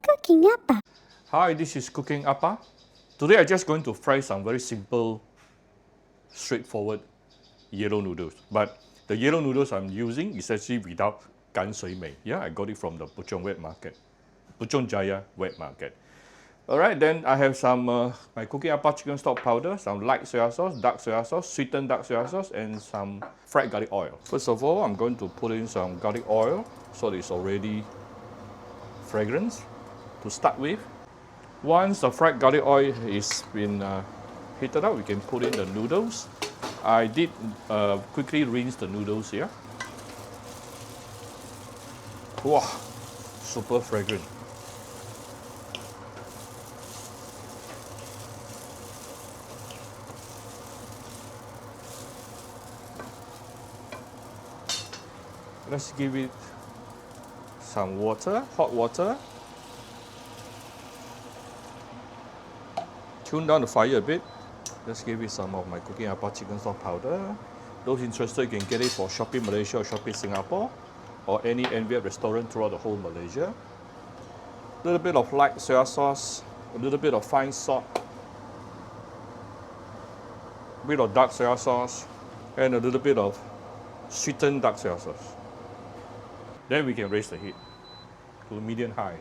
Cooking apa? Hi, this is Cooking Appa. Today I'm just going to fry some very simple, straightforward yellow noodles. But the yellow noodles I'm using is actually without gan shui mei. Yeah, I got it from the Puchong wet market, Puchong Jaya wet market. Alright, then I have some my Cooking Appa chicken stock powder, some light soya sauce, dark soya sauce, sweetened dark soya sauce, and some fried garlic oil. First of all, I'm going to put in some garlic oil so it's already fragrance to start with. Once the fried garlic oil is been heated up, we can put in the noodles. I did quickly rinse the noodles here. Wow, super fragrant. Let's give it some water, hot water. Tune down the fire a bit. Let's give it some of my Cooking Appa chicken stock powder. Those interested, you can get it for Shopee Malaysia or Shopee Singapore or any NVIDIA restaurant throughout the whole Malaysia. A little bit of light soya sauce, a little bit of fine salt, a bit of dark soya sauce, and a little bit of sweetened dark soya sauce. Then we can raise the heat to medium high.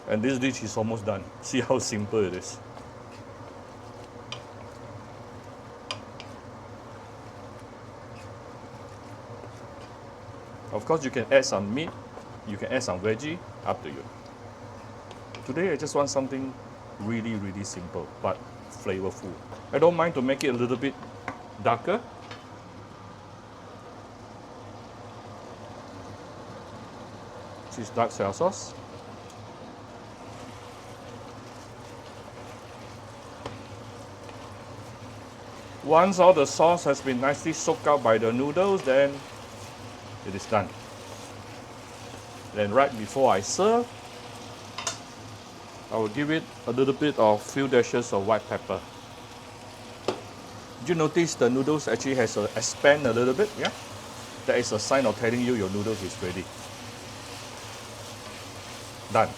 And this dish is almost done. See how simple it is. Of course, you can add some meat, you can add some veggie, up to you. Today, I just want something really, really simple, but flavorful. I don't mind to make it a little bit darker. This is dark soya sauce. Once all the sauce has been nicely soaked out by the noodles, then it is done. Then right before I serve, I will give it a little bit of few dashes of white pepper. Did you notice the noodles actually has a expand a little bit? Yeah, that is a sign of telling you your noodles is ready. Done.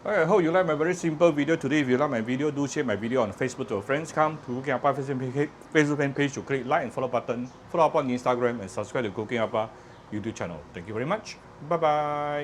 Alright, I hope you like my very simple video today. If you like my video, do share my video on Facebook to your friends. Come to Cooking Appa Facebook fan page to click like and follow button. Follow up on Instagram and subscribe to Cooking Appa YouTube channel. Thank you very much. Bye bye.